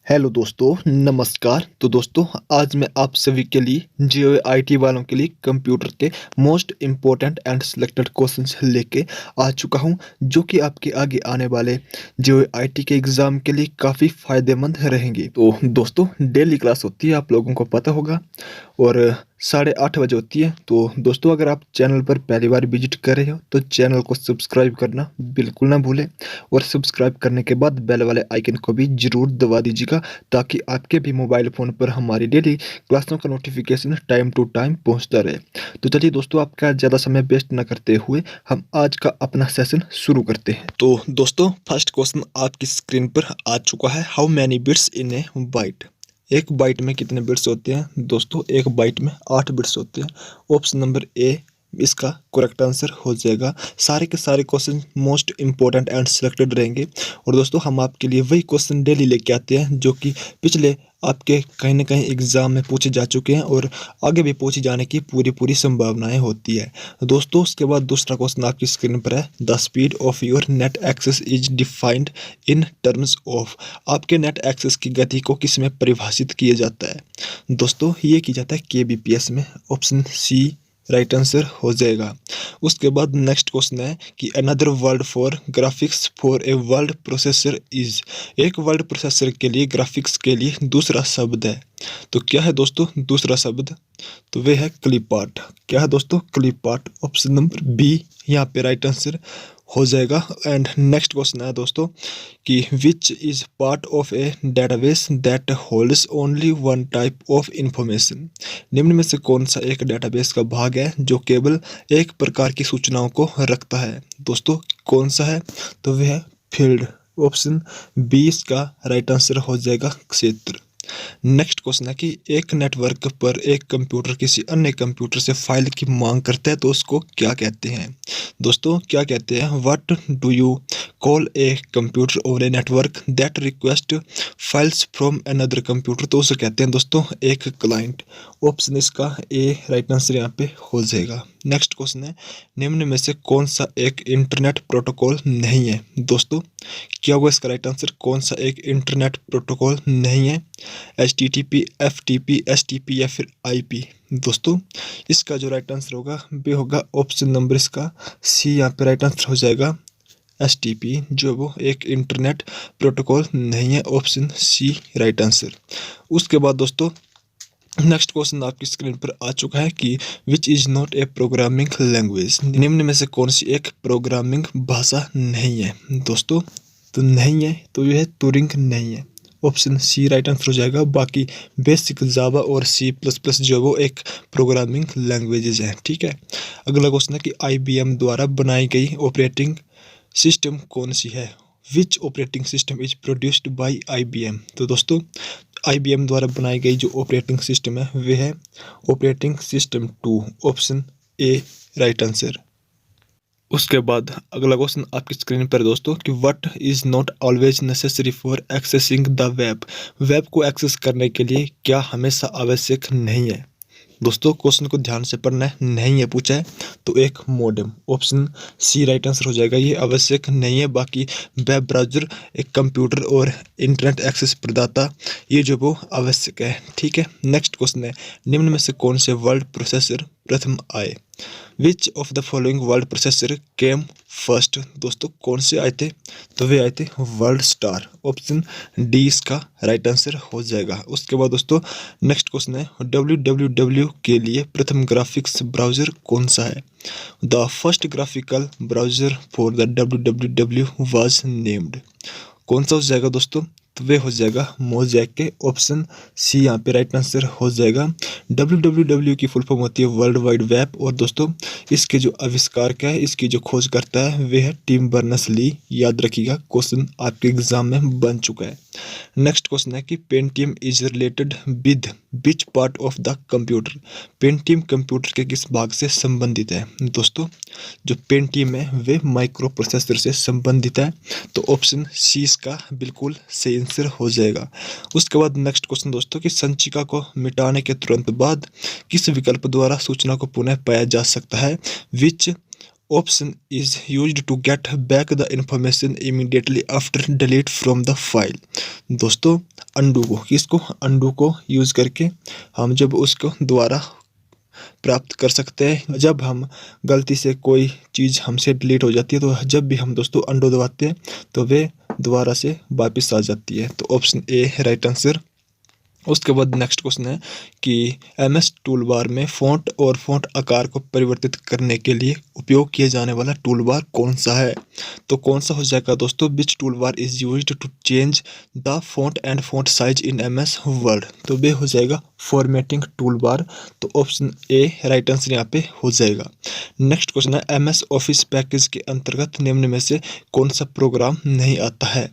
Hello दोस्तों, नमस्कार। तो दोस्तों, आज मैं आप सभी के लिए जेईई आईटी वालों के लिए कंप्यूटर के most important and selected questions लेके आ चुका हूं, जो कि आपके आगे आने वाले जेईई आईटी के एग्ज़ाम के लिए काफ़ी फ़ायदेमंद रहेंगे। तो दोस्तों, डेली क्लास होती है, आप लोगों को पता होगा, और 8:30 बजे होती है। तो दोस्तों, अगर आप चैनल पर पहली बार विजिट कर रहे हो तो चैनल को सब्सक्राइब करना बिल्कुल ना भूलें, और सब्सक्राइब करने के बाद बेल वाले आइकन को भी ज़रूर दबा दीजिएगा, ताकि आपके भी मोबाइल फ़ोन पर हमारी डेली क्लासों का नोटिफिकेशन टाइम टू टाइम पहुंचता रहे। तो चलिए दोस्तों, आपका ज़्यादा समय वेस्ट न करते हुए हम आज का अपना सेशन शुरू करते हैं। तो दोस्तों, फर्स्ट क्वेश्चन आपकी स्क्रीन पर आ चुका है। How many bits in A bite? एक बाइट में कितने बिट्स होते हैं? दोस्तों, एक बाइट में 8 बिट्स होते हैं। ऑप्शन नंबर ए इसका करेक्ट आंसर हो जाएगा। सारे के सारे question most important and selected रहेंगे। और दोस्तों, हम आपके लिए वही क्वेश्चन डेली लेके आते हैं जो कि पिछले आपके कहीं ना कहीं एग्जाम में पूछे जा चुके हैं और आगे भी पूछे जाने की पूरी पूरी संभावनाएं होती है। दोस्तों, उसके बाद दूसरा क्वेश्चन आपकी स्क्रीन पर है। The speed of your net access is defined in terms of. आपके नेट एक्सेस की गति को किस में परिभाषित किया जाता है? दोस्तों, ये किया जाता है केबीपीएस में। ऑप्शन सी राइट आंसर हो जाएगा। उसके बाद नेक्स्ट क्वेश्चन है कि another word for graphics for a word processor is. एक वर्ड प्रोसेसर के लिए ग्राफिक्स के लिए दूसरा शब्द है। तो क्या है दोस्तों दूसरा शब्द? तो वे है क्लिप आर्ट। क्या है दोस्तों? Clip art. Option number B यहाँ पे राइट आंसर हो जाएगा। एंड नेक्स्ट क्वेश्चन है दोस्तों कि which is part of A database that holds only one type of information. निम्न में से कौन सा एक डेटाबेस का भाग है जो केवल एक प्रकार की सूचनाओं को रखता है? दोस्तों, कौन सा है? तो वह है फील्ड। ऑप्शन बी इसका राइट आंसर हो जाएगा क्षेत्र। नेक्स्ट क्वेश्चन है कि एक नेटवर्क पर एक कंप्यूटर किसी अन्य कंप्यूटर से फाइल की मांग करता है तो उसको क्या कहते हैं? दोस्तों, क्या कहते हैं? What do you call a computer और a network that request files from another computer? तो उसे कहते हैं दोस्तों एक क्लाइंट। ऑप्शन इसका ए राइट आंसर यहाँ पे हो जाएगा। नेक्स्ट क्वेश्चन है, निम्न में से कौन सा एक इंटरनेट प्रोटोकॉल नहीं है? दोस्तों, क्या होगा इसका राइट आंसर? कौन सा एक इंटरनेट प्रोटोकॉल नहीं है? HTTP, FTP, STP या फिर IP? दोस्तों, इसका जो राइट आंसर होगा वो होगा ऑप्शन नंबर इसका सी। यहाँ पे राइट आंसर हो जाएगा STP, जो वो एक इंटरनेट प्रोटोकॉल नहीं है। Option C right answer. उसके बाद दोस्तों, नेक्स्ट क्वेश्चन आपकी स्क्रीन पर आ चुका है कि which is not a programming language. निम्न में से कौन सी एक प्रोग्रामिंग भाषा नहीं है? दोस्तों, तो नहीं है तो यह है तुरिंग नहीं है। ऑप्शन सी राइट आंसर हो जाएगा। बाकी बेसिक जावा और C++ जो वो एक प्रोग्रामिंग लैंग्वेजेज हैं। ठीक है। अगला क्वेश्चन है कि IBM द्वारा बनाई गई ऑपरेटिंग सिस्टम कौन सी है? Which operating system is produced by IBM? तो दोस्तों, IBM द्वारा बनाई गई जो ऑपरेटिंग सिस्टम है वह है operating system 2। Option A right answer. उसके बाद अगला क्वेश्चन आपकी स्क्रीन पर दोस्तों कि what is not always necessary for accessing the web. Web को एक्सेस करने के लिए क्या हमेशा आवश्यक नहीं है? दोस्तों, क्वेश्चन को ध्यान से पढ़ना है। नहीं है पूछा है तो एक modem. Option C right answer हो जाएगा। ये आवश्यक नहीं है। बाकी वेब ब्राउजर, एक कंप्यूटर और इंटरनेट एक्सेस प्रदाता, ये जो वो आवश्यक है। ठीक है। नेक्स्ट क्वेश्चन है, निम्न में से कौन से वर्ड प्रोसेसर प्रथम आए? Which of the following word processor came first? दोस्तों, कौन से आए थे? तो वे आए थे वर्ल्ड स्टार। ऑप्शन डी इसका राइट आंसर हो जाएगा। उसके बाद दोस्तों, नेक्स्ट क्वेश्चन है, www के लिए प्रथम ग्राफिक्स ब्राउजर कौन सा है? The first graphical browser for the www was named. कौन सा हो जाएगा दोस्तों? तो वे हो जाएगा मोज़ैक के। ऑप्शन सी यहाँ पे राइट आंसर हो जाएगा। www की फुल फॉर्म होती है वर्ल्ड वाइड वेब। और दोस्तों, इसके जो आविष्कार क्या है, इसकी जो खोज करता है वे है टिम बर्नर्स-ली। याद रखिएगा, क्वेश्चन आपके एग्जाम में बन चुका है। नेक्स्ट क्वेश्चन है कि Pentium is related with which part of the computer. Pentium computer के किस भाग से संबंधित है? दोस्तों, जो पेंटियम है वे माइक्रो प्रोसेसर से संबंधित है। तो ऑप्शन सी इसका बिल्कुल सही आंसर हो जाएगा। उसके बाद नेक्स्ट क्वेश्चन दोस्तों कि संचिका को मिटाने के तुरंत बाद किस विकल्प द्वारा सूचना को पुनः पाया जा सकता है? Which option is used to get back the information immediately after delete from the file. दोस्तों, अंडू को, किसको, अंडू को यूज़ करके हम जब उसको दोबारा प्राप्त कर सकते हैं। जब हम गलती से कोई चीज़ हमसे डिलीट हो जाती है तो जब भी हम दोस्तों अंडू दबाते हैं तो वे दोबारा से वापस आ जाती है। तो ऑप्शन ए राइट आंसर। उसके बाद नेक्स्ट क्वेश्चन है कि एमएस टूल बार में फ़ॉन्ट और फ़ॉन्ट आकार को परिवर्तित करने के लिए उपयोग किए जाने वाला टूल बार कौन सा है। तो कौन सा हो जाएगा दोस्तों, which tool bar is used to change the font and font size in MS Word. तो वे हो जाएगा फॉर्मेटिंग टूल बार। तो ऑप्शन ए राइट आंसर यहाँ पे हो जाएगा। नेक्स्ट क्वेश्चन है एमएस ऑफिस पैकेज के अंतर्गत निम्न में से कौन सा प्रोग्राम नहीं आता है।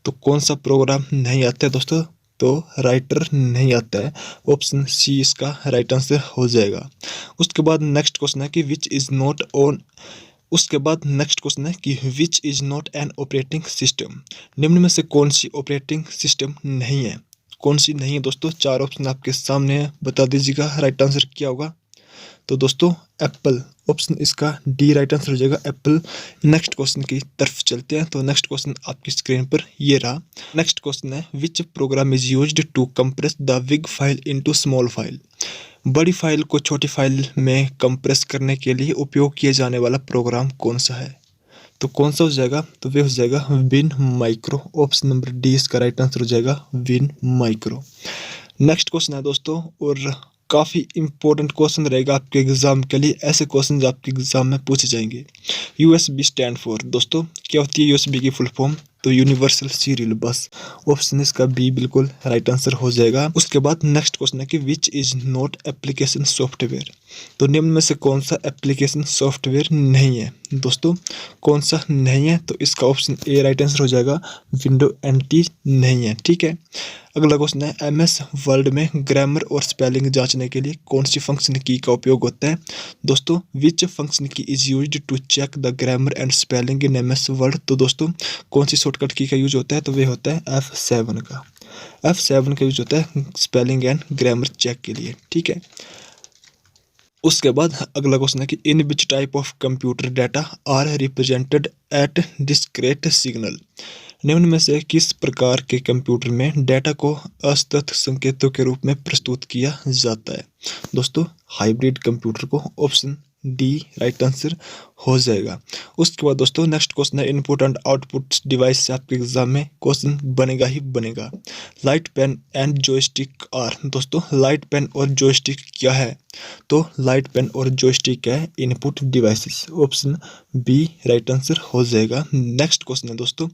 तो कौन सा प्रोग्राम नहीं आता है दोस्तों, तो राइटर नहीं आता है। ऑप्शन सी इसका राइट आंसर हो जाएगा। उसके बाद नेक्स्ट क्वेश्चन है कि विच इज़ नॉट ऑन। उसके बाद नेक्स्ट क्वेश्चन है कि which is not an operating system. निम्न में से कौन सी ऑपरेटिंग सिस्टम नहीं है। कौन सी नहीं है दोस्तों, चार ऑप्शन आपके सामने है, बता दीजिएगा राइट आंसर क्या होगा। तो दोस्तों एप्पल, ऑप्शन इसका डी राइट आंसर हो जाएगा, एप्पल। नेक्स्ट क्वेश्चन की तरफ चलते हैं। तो नेक्स्ट क्वेश्चन आपकी स्क्रीन पर ये रहा। नेक्स्ट क्वेश्चन है which program is used to compress the big file into small file. बड़ी फाइल को छोटी फाइल में कंप्रेस करने के लिए उपयोग किया जाने वाला प्रोग्राम कौन सा है। तो कौन सा हो जाएगा, तो वे हो जाएगा win micro. Option number D इसका राइट आंसर हो जाएगा, विन माइक्रो। नेक्स्ट क्वेश्चन है दोस्तों, और काफ़ी इंपॉर्टेंट क्वेश्चन रहेगा आपके एग्जाम के लिए। ऐसे क्वेश्चन आपके एग्जाम में पूछे जाएंगे। यूएसबी स्टैंड फॉर, दोस्तों क्या होती है यूएसबी की फुल फॉर्म, तो यूनिवर्सल सीरियल बस। ऑप्शन इसका बी बिल्कुल राइट आंसर हो जाएगा। उसके बाद नेक्स्ट क्वेश्चन है कि which is not application software. तो निम्न में से कौन सा एप्लीकेशन सॉफ्टवेयर नहीं है दोस्तों, कौन सा नहीं है, तो इसका ऑप्शन ए राइट आंसर हो जाएगा, विंडो एंटी नहीं है। ठीक है, अगला क्वेश्चन है एमएस वर्ड में ग्रामर और स्पेलिंग जांचने के लिए कौन सी फंक्शन की का उपयोग होता है। दोस्तों which function key is used to check the grammar and spelling in MS Word. तो दोस्तों कौन सी शॉर्टकट की का यूज होता है, तो वे होता है F7 का। F7 का यूज होता है स्पेलिंग एंड ग्रामर चेक के लिए। ठीक है, उसके बाद अगला क्वेश्चन है कि in which type of computer data are represented at discrete signal. निम्न में से किस प्रकार के कंप्यूटर में डेटा को असतत संकेतों के रूप में प्रस्तुत किया जाता है। दोस्तों हाइब्रिड कंप्यूटर को, ऑप्शन डी राइट आंसर हो जाएगा। उसके बाद दोस्तों नेक्स्ट क्वेश्चन है इनपुट एंड आउटपुट डिवाइस से आपके एग्जाम में क्वेश्चन बनेगा ही बनेगा। Light pen and joystick are. दोस्तों लाइट पेन और जॉयस्टिक क्या है, तो लाइट पेन और जॉयस्टिक है input devices. Option B right answer हो जाएगा। नेक्स्ट क्वेश्चन है दोस्तों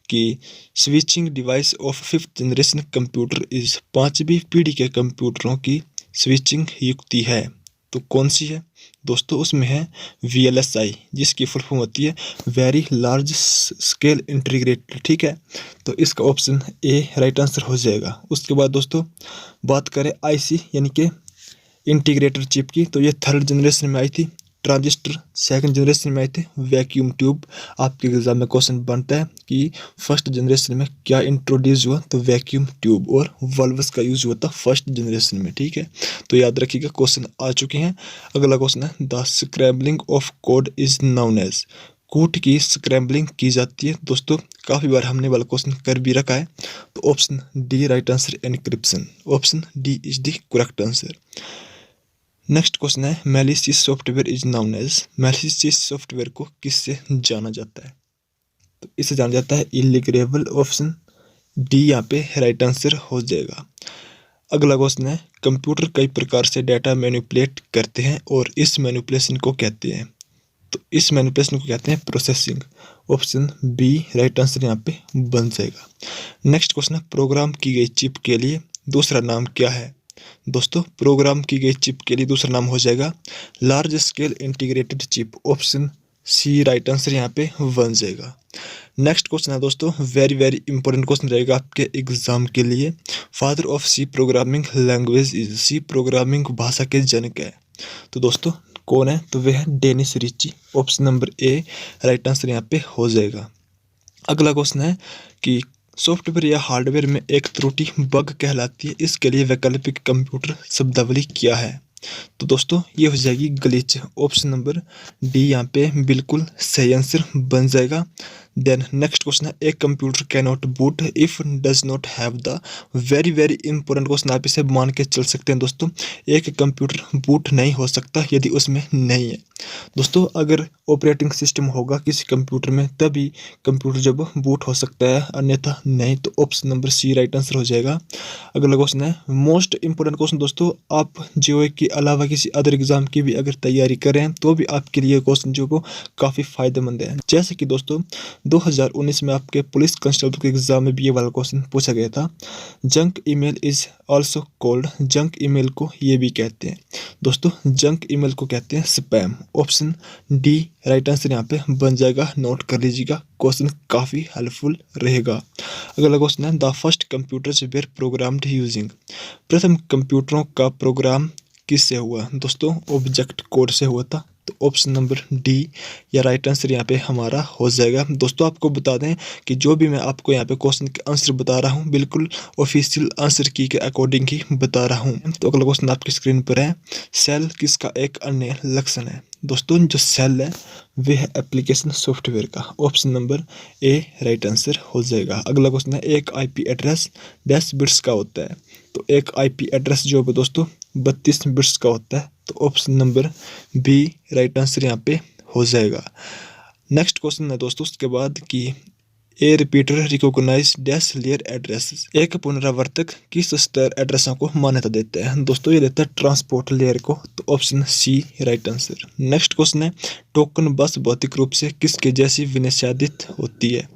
कि switching device of fifth generation computer is, पांचवी पीढ़ी के कंप्यूटरों की स्विचिंग युक्ति है, तो कौन सी है दोस्तों, उसमें है VLSI, जिसकी फुल फॉर्म होती है वेरी लार्ज स्केल इंटीग्रेटेड। ठीक है, तो इसका ऑप्शन ए राइट आंसर हो जाएगा। उसके बाद दोस्तों बात करें IC यानी कि इंटीग्रेटेड चिप की, तो ये थर्ड जनरेशन में आई थी। ट्रांजिस्टर सेकंड जनरेशन में आए थे। वैक्यूम ट्यूब आपके एग्जाम में क्वेश्चन बनता है कि फर्स्ट जनरेशन में क्या इंट्रोड्यूस हुआ, तो वैक्यूम ट्यूब और वल्व्स का यूज हुआ था फर्स्ट जनरेशन में। ठीक है, तो याद रखिएगा क्वेश्चन आ चुके हैं। अगला क्वेश्चन है the scrambling of code is known as. Code की स्क्रैम्बलिंग की जाती है। दोस्तों काफ़ी बार हमने वाला क्वेश्चन कर भी रखा है, तो option D right answer encryption. Option D is the correct answer. Next question है malicious software is known as. Malicious software को किससे जाना जाता है, तो इसे जाना जाता है इलिग्रेबल। ऑप्शन डी यहाँ पे राइट आंसर हो जाएगा। अगला क्वेश्चन है कंप्यूटर कई प्रकार से डाटा मैनिपुलेट करते हैं और इस मैनिपुलेशन को कहते हैं, तो इस मैनिपुलेशन को कहते हैं processing. Option B right answer यहाँ पे बन जाएगा। नेक्स्ट क्वेश्चन है प्रोग्राम की गई चिप के लिए दूसरा नाम क्या है। दोस्तों प्रोग्राम की गई चिप के लिए दूसरा नाम हो जाएगा large scale integrated chip. Option C right answer यहाँ पे बन जाएगा। नेक्स्ट क्वेश्चन है दोस्तों वेरी वेरी इंपॉर्टेंट क्वेश्चन रहेगा आपके एग्जाम के लिए। Father of C programming language is. C programming भाषा के जनक है, तो दोस्तों कौन है, तो वह है Dennis Ritchie. Option number A right answer यहाँ पे हो जाएगा। अगला क्वेश्चन है कि सॉफ्टवेयर या हार्डवेयर में एक त्रुटि बग कहलाती है, इसके लिए वैकल्पिक कंप्यूटर शब्दावली क्या है, तो दोस्तों ये हो जाएगी ग्लिच। ऑप्शन नंबर डी यहाँ पे बिल्कुल सही आंसर बन जाएगा। देन नेक्स्ट क्वेश्चन है, एक computer can not boot if does not have the, very very important question, आप इसे मान के चल सकते हैं दोस्तों। एक कंप्यूटर बूट नहीं हो सकता यदि उसमें नहीं है दोस्तों। अगर ऑपरेटिंग सिस्टम होगा किसी कंप्यूटर में तभी कंप्यूटर जब बूट हो सकता है, अन्यथा नहीं। तो option number C right answer हो जाएगा। अगला क्वेश्चन है, मोस्ट इंपोर्टेंट क्वेश्चन दोस्तों, आप जीओए के अलावा किसी अदर एग्जाम की भी अगर तैयारी कर रहे हैं तो भी आपके लिए क्वेश्चन जो वो काफ़ी फायदेमंद है। जैसे कि दोस्तों 2019 में आपके पुलिस कांस्टेबल के एग्जाम में भी ये वाला क्वेश्चन पूछा गया था। Junk email is also called, junk email को ये भी कहते हैं दोस्तों, जंक ईमेल को कहते हैं spam. Option D right answer यहाँ पे बन जाएगा, नोट कर लीजिएगा, क्वेश्चन काफ़ी हेल्पफुल रहेगा। अगला क्वेश्चन है, the first computers were programmed using, प्रथम कंप्यूटरों का प्रोग्राम किससे हुआ दोस्तों? ऑब्जेक्ट कोड से हुआ था। तो ऑप्शन नंबर डी या राइट आंसर यहाँ पे हमारा हो जाएगा। दोस्तों आपको बता दें कि जो भी मैं आपको यहाँ पे क्वेश्चन के आंसर बता रहा हूँ बिल्कुल ऑफिशियल आंसर की के अकॉर्डिंग ही बता रहा हूँ। तो अगला क्वेश्चन आपकी स्क्रीन पर है, सेल किसका एक अन्य लक्षण है दोस्तों? जो सेल है वह है एप्लीकेशन सॉफ्टवेयर का। Option number A right answer हो जाएगा। अगला क्वेश्चन है, एक आईपी एड्रेस 10 बिट्स का होता है। तो एक आईपी एड्रेस जो है दोस्तों 32 बिट्स का होता है। तो option number B right answer यहाँ पे हो जाएगा। नेक्स्ट क्वेश्चन है दोस्तों उसके बाद कि a repeater recognize dash layer address, एक पुनरावर्तक किस स्तर एड्रेसों को मान्यता देता है दोस्तों? ये देता है ट्रांसपोर्ट लेयर को। तो option C right answer. Next question है, टोकन बस भौतिक रूप से किसके जैसी विनिर्देशित होती है?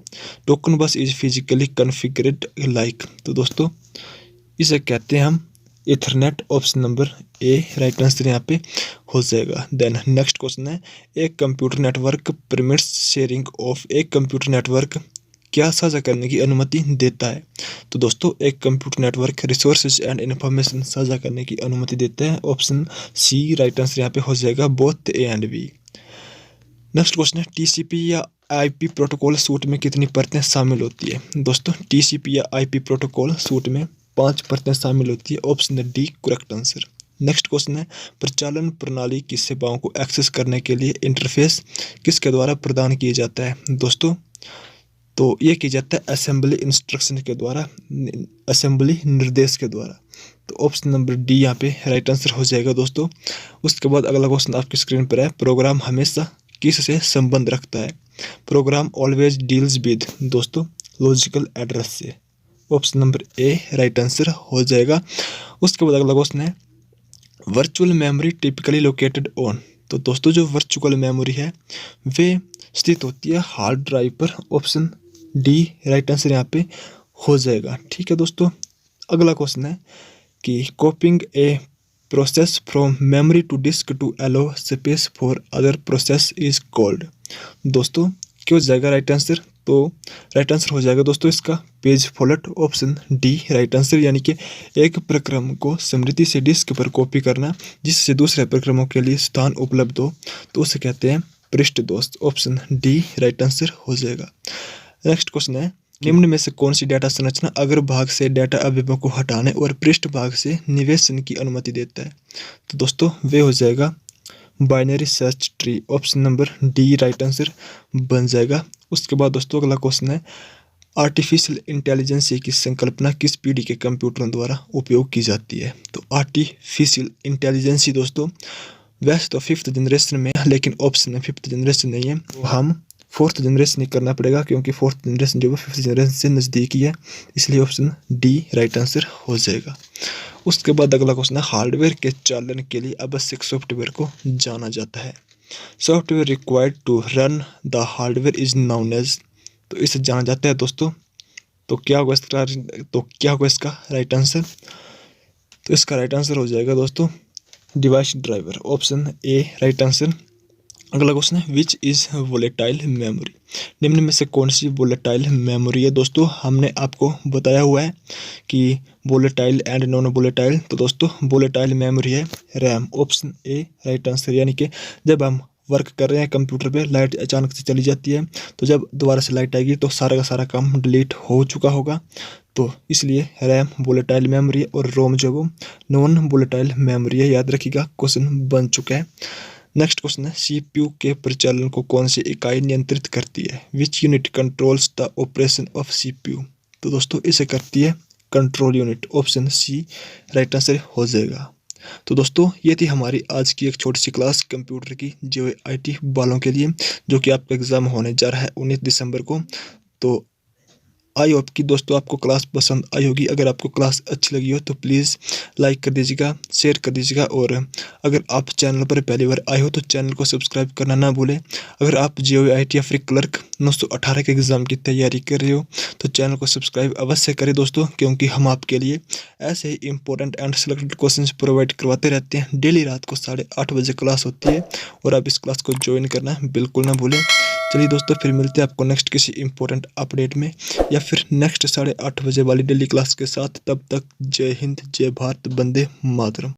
टोकन बस इज फिजिकली कॉन्फ़िगरेड लाइक, तो दोस्तों इसे कहते हैं हम Ethernet. Option number A right answer यहाँ पे हो जाएगा। देन नेक्स्ट क्वेश्चन है, एक computer network permits sharing of, एक कंप्यूटर नेटवर्क क्या साझा करने की अनुमति देता है? तो दोस्तों एक computer network resources and information साझा करने की अनुमति देता है। ऑप्शन सी राइट आंसर यहाँ पे हो जाएगा, both A and B. Next question है, टीसीपी या आईपी प्रोटोकॉल सूट में कितनी परतें शामिल होती है दोस्तों? टीसीपी या आईपी प्रोटोकॉल सूट में 5 परतें शामिल होती है। Option D correct answer. Next question है, प्रचालन प्रणाली की सेवाओं को एक्सेस करने के लिए इंटरफेस किसके द्वारा प्रदान किया जाता है दोस्तों? तो ये किया जाता है असेंबली इंस्ट्रक्शन के द्वारा, असेंबली निर्देश के द्वारा। तो ऑप्शन नंबर डी यहाँ पे राइट आंसर हो जाएगा दोस्तों। उसके बाद अगला क्वेश्चन आपकी स्क्रीन पर है, प्रोग्राम हमेशा किससे संबंध रखता है? प्रोग्राम ऑलवेज डील्स विद दोस्तों लॉजिकल एड्रेस से। Option number A right answer हो जाएगा। उसके बाद अगला क्वेश्चन है, virtual memory typically located on, तो दोस्तों जो वर्चुअल मेमोरी है वे स्थित होती है हार्ड ड्राइव पर। ऑप्शन डी राइट आंसर यहाँ पे हो जाएगा। ठीक है दोस्तों, अगला क्वेश्चन है कि copying a process from memory to disk to allow space for other process is called, दोस्तों क्यों जाएगा राइट आंसर? तो राइट आंसर हो जाएगा दोस्तों इसका page fault. Option D right answer, यानी कि एक प्रक्रम को स्मृति से डिस्क पर कॉपी करना जिससे दूसरे प्रक्रमों के लिए स्थान उपलब्ध हो, तो उसे कहते हैं पृष्ठ दोष। ऑप्शन डी राइट आंसर हो जाएगा। नेक्स्ट क्वेश्चन है, निम्न में से कौन सी डेटा संरचना अग्र भाग से डेटा अवयवों को हटाने और पृष्ठ भाग से निवेशन की अनुमति देता है? तो दोस्तों वे हो जाएगा binary search tree. Option number D right answer बन जाएगा। उसके बाद दोस्तों अगला क्वेश्चन है, आर्टिफिशियल इंटेलिजेंस की संकल्पना किस पीढ़ी के कंप्यूटरों द्वारा उपयोग की जाती है? तो आर्टिफिशियल इंटेलिजेंस दोस्तों वैसे तो 5th जनरेशन में, लेकिन ऑप्शन में 5th जनरेशन नहीं है, तो हम 4th जनरेशन ही करना पड़ेगा क्योंकि 4th जनरेशन जो है 5th जनरेशन से नज़दीकी है, इसलिए ऑप्शन डी राइट आंसर हो जाएगा। उसके बाद अगला क्वेश्चन है, हार्डवेयर के चालन के लिए आवश्यक सॉफ्टवेयर को जाना जाता है। Software required to run the hardware is known as, तो इसे जाना जाता है दोस्तों। तो क्या होगा इसका राइट आंसर? तो इसका राइट आंसर हो जाएगा दोस्तों device driver. Option A right answer. अगला क्वेश्चन है, विच इज़ वोलेटाइल मेमोरी, निम्न में से कौन सी वोलेटाइल मेमोरी है? दोस्तों हमने आपको बताया हुआ है कि वोलेटाइल एंड नॉन वोलेटाइल, तो दोस्तों वोलेटाइल मेमोरी है RAM. Option A right answer, यानी कि जब हम वर्क कर रहे हैं कंप्यूटर पे, लाइट अचानक से चली जाती है, तो जब दोबारा से लाइट आएगी तो सारा का सारा काम डिलीट हो चुका होगा, तो इसलिए रैम वोलेटाइल मेमोरी है और रोम जो वो नॉन वोलेटाइल मेमोरी है। याद रखिएगा क्वेश्चन बन चुका है। नेक्स्ट क्वेश्चन है, सीपीयू के परिचालन को कौन सी इकाई नियंत्रित करती है? Which unit controls the operation of CPU? तो दोस्तों इसे करती है control unit. Option C right answer हो जाएगा। तो दोस्तों ये थी हमारी आज की एक छोटी सी क्लास कंप्यूटर की JOIT वालों के लिए, जो कि आपका एग्ज़ाम होने जा रहा है 19 दिसंबर को। तो आई होप कि दोस्तों आपको क्लास पसंद आई होगी। अगर आपको क्लास अच्छी लगी हो तो प्लीज़ लाइक कर दीजिएगा, शेयर कर दीजिएगा, और अगर आप चैनल पर पहली बार आए हो तो चैनल को सब्सक्राइब करना ना भूलें। अगर आप JOIT या फिर क्लर्क 918 के एग्ज़ाम की तैयारी कर रहे हो तो चैनल को सब्सक्राइब अवश्य करें दोस्तों, क्योंकि हम आपके लिए ऐसे ही important and selected question provide करवाते रहते हैं। डेली रात को 8:30 बजे क्लास होती है और आप इस क्लास को ज्वाइन करना बिल्कुल ना भूलें। चलिए दोस्तों, फिर मिलते हैं आपको नेक्स्ट किसी इंपॉर्टेंट अपडेट में, या फिर नेक्स्ट 8:30 बजे वाली डेली क्लास के साथ। तब तक जय हिंद, जय भारत, वंदे मातरम।